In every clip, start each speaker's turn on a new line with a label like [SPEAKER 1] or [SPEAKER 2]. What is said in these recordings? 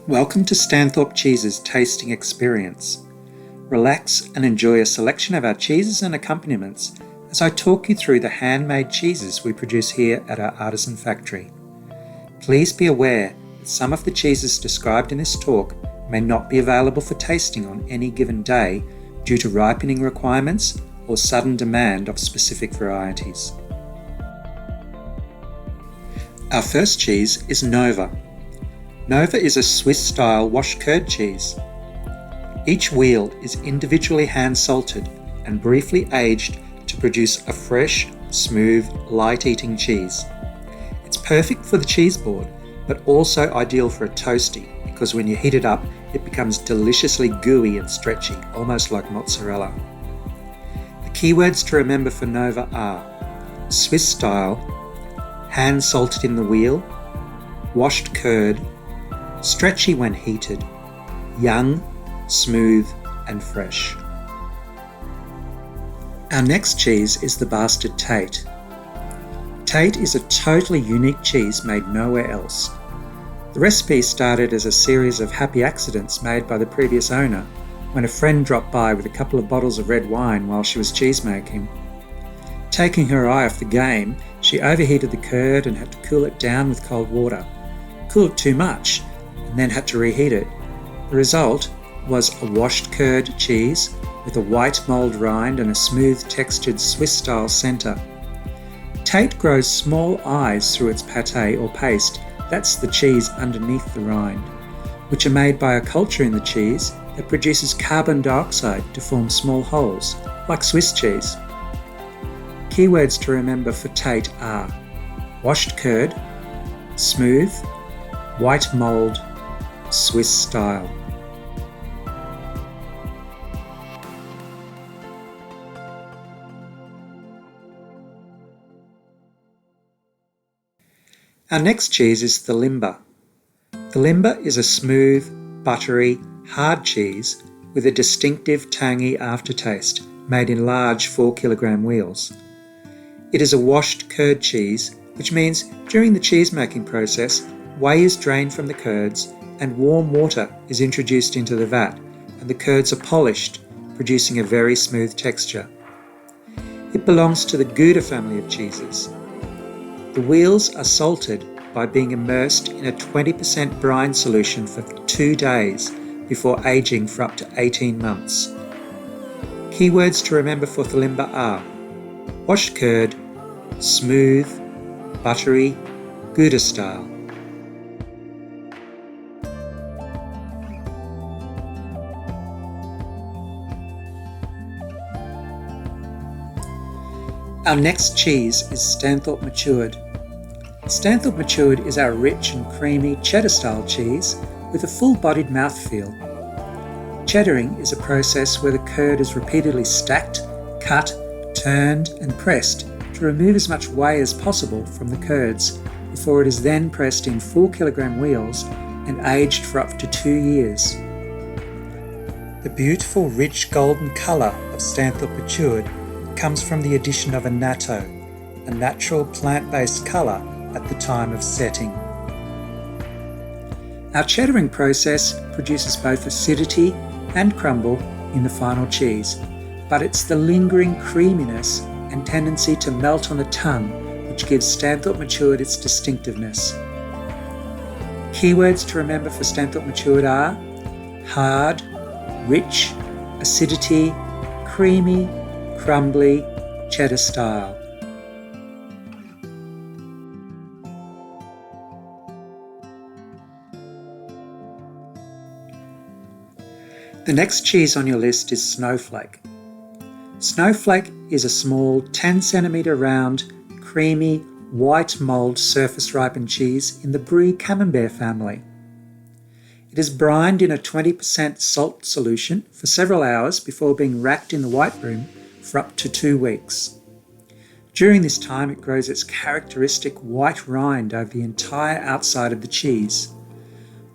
[SPEAKER 1] Welcome to Stanthorpe Cheese's tasting experience. Relax and enjoy a selection of our cheeses and accompaniments as I talk you through the handmade cheeses we produce here at our artisan factory. Please be aware that some of the cheeses described in this talk may not be available for tasting on any given day due to ripening requirements or sudden demand of specific varieties. Our first cheese is Nova. Nova is a Swiss-style washed curd cheese. Each wheel is individually hand-salted and briefly aged to produce a fresh, smooth, light-eating cheese. It's perfect for the cheese board, but also ideal for a toastie because when you heat it up, it becomes deliciously gooey and stretchy, almost like mozzarella. The keywords to remember for Nova are Swiss-style, hand-salted in the wheel, washed curd, stretchy when heated, young, smooth and fresh. Our next cheese is the Bastard Tate. Tate is a totally unique cheese made nowhere else. The recipe started as a series of happy accidents made by the previous owner when a friend dropped by with a couple of bottles of red wine while she was cheese making. Taking her eye off the game, she overheated the curd and had to cool it down with cold water. Cooled it too much and then had to reheat it. The result was a washed curd cheese with a white mould rind and a smooth textured Swiss-style centre. Tate grows small eyes through its pâté or paste, that's the cheese underneath the rind, which are made by a culture in the cheese that produces carbon dioxide to form small holes, like Swiss cheese. Keywords to remember for Tate are washed curd, smooth, white mould, Swiss style. Our next cheese is the Limber. The Limber is a smooth, buttery, hard cheese with a distinctive tangy aftertaste made in large 4-kilogram wheels. It is a washed curd cheese, which means during the cheese making process, whey is drained from the curds and warm water is introduced into the vat and the curds are polished, producing a very smooth texture. It belongs to the Gouda family of cheeses. The wheels are salted by being immersed in a 20% brine solution for 2 days before aging for up to 18 months. Keywords to remember for the Limber are washed curd, smooth, buttery, Gouda style. Our next cheese is Stanthorpe Matured. Stanthorpe Matured is our rich and creamy cheddar-style cheese with a full-bodied mouthfeel. Cheddaring is a process where the curd is repeatedly stacked, cut, turned and pressed to remove as much whey as possible from the curds before it is then pressed in 4-kilogram wheels and aged for up to 2 years. The beautiful rich golden colour of Stanthorpe Matured comes from the addition of annatto, a natural plant-based colour at the time of setting. Our cheddaring process produces both acidity and crumble in the final cheese, but it's the lingering creaminess and tendency to melt on the tongue which gives Stanthorpe Matured its distinctiveness. Keywords to remember for Stanthorpe Matured are hard, rich, acidity, creamy, crumbly, cheddar style. The next cheese on your list is Snowflake. Snowflake is a small 10cm round, creamy, white mould surface ripened cheese in the Brie Camembert family. It is brined in a 20% salt solution for several hours before being racked in the white room for up to 2 weeks. During this time, it grows its characteristic white rind over the entire outside of the cheese.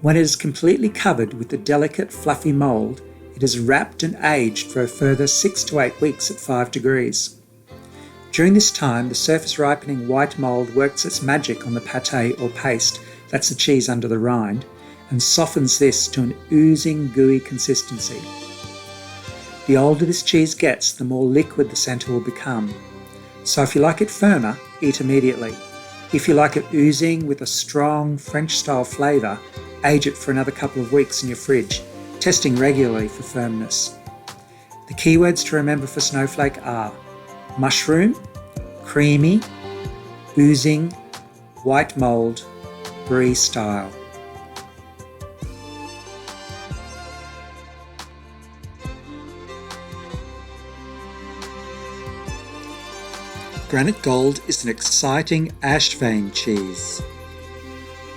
[SPEAKER 1] When it is completely covered with the delicate, fluffy mould, it is wrapped and aged for a further 6 to 8 weeks at 5 degrees. During this time, the surface ripening white mould works its magic on the pâté or paste, that's the cheese under the rind, and softens this to an oozing, gooey consistency. The older this cheese gets, the more liquid the centre will become. So if you like it firmer, eat immediately. If you like it oozing with a strong French-style flavour, age it for another couple of weeks in your fridge, testing regularly for firmness. The keywords to remember for snowflake are mushroom, creamy, oozing, white mould, brie style. Granite Gold is an exciting ash vein cheese.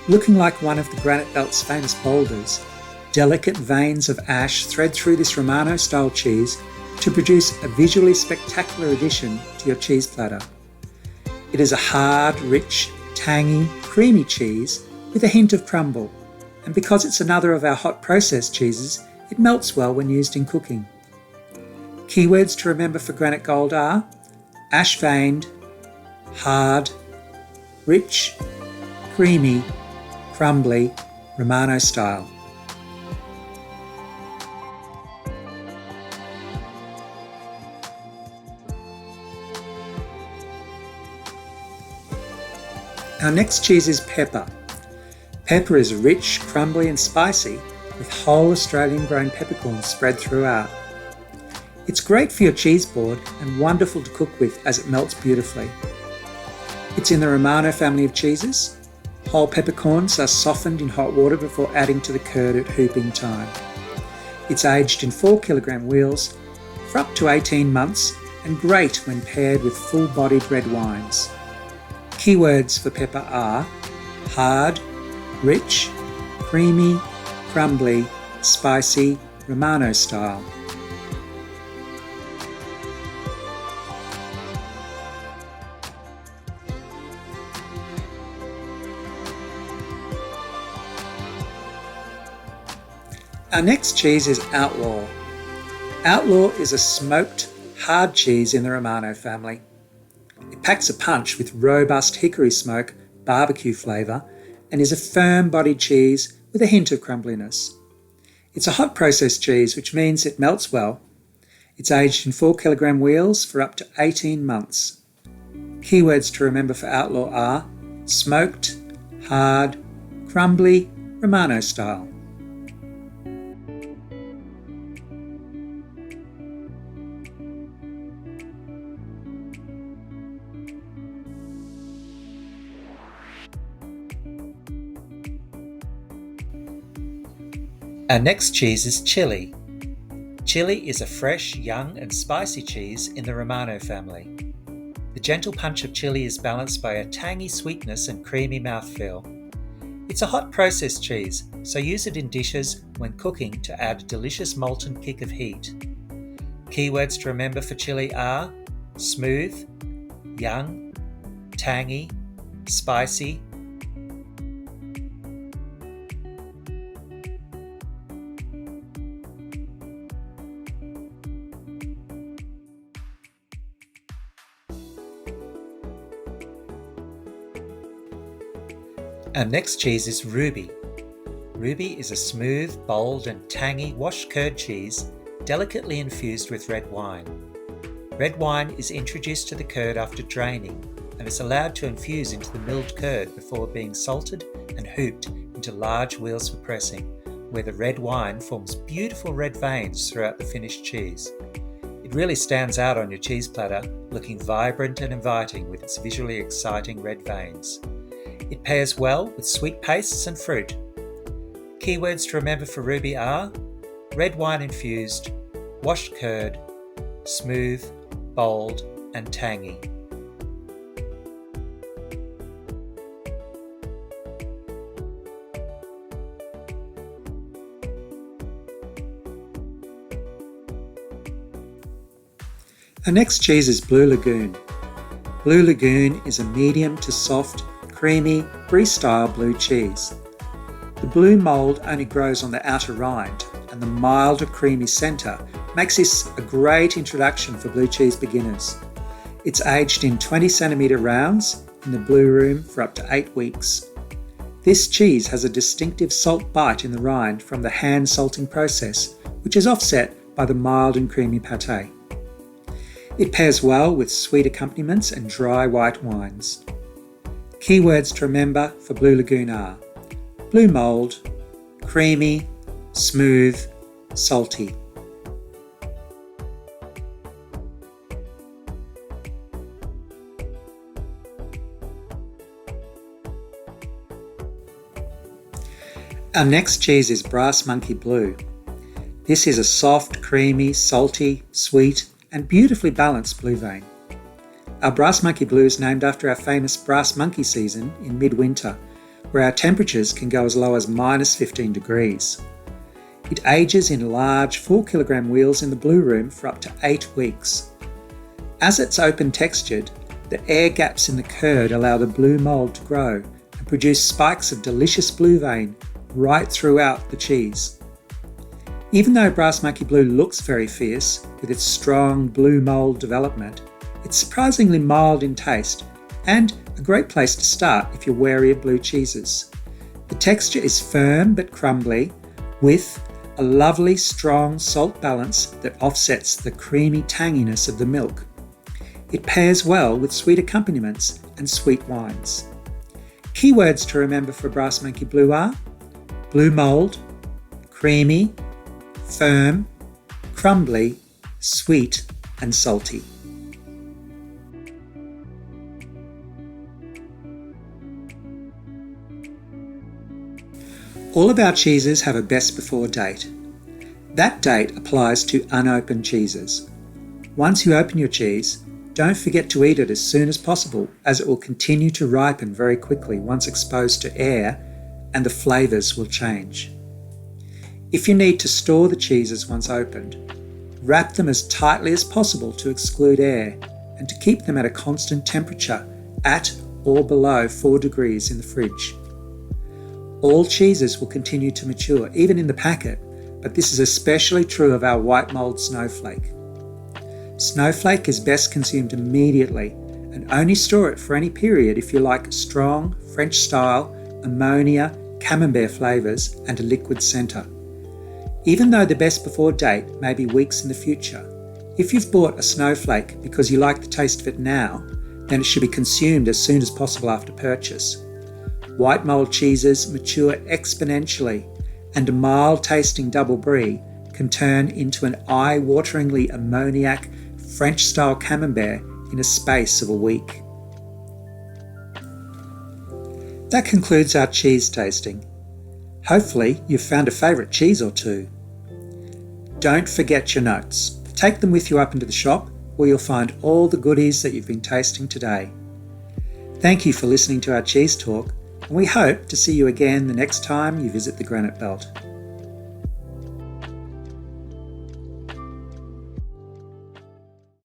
[SPEAKER 1] Looking like one of the Granite Belt's famous boulders, delicate veins of ash thread through this Romano-style cheese to produce a visually spectacular addition to your cheese platter. It is a hard, rich, tangy, creamy cheese with a hint of crumble, and because it's another of our hot processed cheeses, it melts well when used in cooking. Keywords to remember for Granite Gold are ash-veined, hard, rich, creamy, crumbly, Romano style. Our next cheese is pepper. Pepper is rich, crumbly and spicy with whole Australian grown peppercorns spread throughout. It's great for your cheese board and wonderful to cook with as it melts beautifully. It's in the Romano family of cheeses. Whole peppercorns are softened in hot water before adding to the curd at hooping time. It's aged in 4 kilogram wheels for up to 18 months and great when paired with full-bodied red wines. Keywords for pepper are hard, rich, creamy, crumbly, spicy, Romano style. Our next cheese is Outlaw. Outlaw is a smoked, hard cheese in the Romano family. It packs a punch with robust hickory smoke, barbecue flavour, and is a firm-bodied cheese with a hint of crumbliness. It's a hot processed cheese, which means it melts well. It's aged in 4 kilogram wheels for up to 18 months. Keywords to remember for Outlaw are smoked, hard, crumbly, Romano style. Our next cheese is chili. Chili is a fresh, young and spicy cheese in the Romano family. The gentle punch of chili is balanced by a tangy sweetness and creamy mouthfeel. It's a hot processed cheese, so use it in dishes when cooking to add a delicious molten kick of heat. Keywords to remember for chili are smooth, young, tangy, spicy, Our next cheese is Ruby. Ruby is a smooth, bold and tangy washed curd cheese delicately infused with red wine. Red wine is introduced to the curd after draining and is allowed to infuse into the milled curd before being salted and hooped into large wheels for pressing, where the red wine forms beautiful red veins throughout the finished cheese. It really stands out on your cheese platter, looking vibrant and inviting with its visually exciting red veins. It pairs well with sweet pastes and fruit. Keywords to remember for Ruby are red wine infused, washed curd, smooth, bold and tangy. Our next cheese is Blue Lagoon. Blue Lagoon is a medium to soft, creamy, brie-style blue cheese. The blue mould only grows on the outer rind, and the milder creamy centre makes this a great introduction for blue cheese beginners. It's aged in 20cm rounds in the blue room for up to 8 weeks. This cheese has a distinctive salt bite in the rind from the hand salting process, which is offset by the mild and creamy pâté. It pairs well with sweet accompaniments and dry white wines. Keywords to remember for Blue Lagoon are blue mould, creamy, smooth, salty. Our next cheese is Brass Monkey Blue. This is a soft, creamy, salty, sweet, and beautifully balanced blue vein. Our Brass Monkey Blue is named after our famous brass monkey season in midwinter, where our temperatures can go as low as -15 degrees. It ages in large 4-kilogram wheels in the blue room for up to 8 weeks. As it's open textured, the air gaps in the curd allow the blue mould to grow and produce spikes of delicious blue vein right throughout the cheese. Even though Brass Monkey Blue looks very fierce with its strong blue mould development, it's surprisingly mild in taste and a great place to start if you're wary of blue cheeses. The texture is firm but crumbly, with a lovely strong salt balance that offsets the creamy tanginess of the milk. It pairs well with sweet accompaniments and sweet wines. Keywords to remember for Brass Monkey Blue are blue mould, creamy, firm, crumbly, sweet and salty. All of our cheeses have a best before date. That date applies to unopened cheeses. Once you open your cheese, don't forget to eat it as soon as possible, as it will continue to ripen very quickly once exposed to air, and the flavours will change. If you need to store the cheeses once opened, wrap them as tightly as possible to exclude air and to keep them at a constant temperature at or below 4 degrees in the fridge. All cheeses will continue to mature, even in the packet, but this is especially true of our white mould snowflake. Snowflake is best consumed immediately and only store it for any period if you like strong, French-style, ammonia, camembert flavours and a liquid centre. Even though the best before date may be weeks in the future, if you've bought a snowflake because you like the taste of it now, then it should be consumed as soon as possible after purchase. White mould cheeses mature exponentially, and a mild-tasting double brie can turn into an eye-wateringly ammoniac French-style camembert in a space of a week. That concludes our cheese tasting. Hopefully you've found a favourite cheese or two. Don't forget your notes. Take them with you up into the shop, where you'll find all the goodies that you've been tasting today. Thank you for listening to our cheese talk, and we hope to see you again the next time you visit the Granite Belt.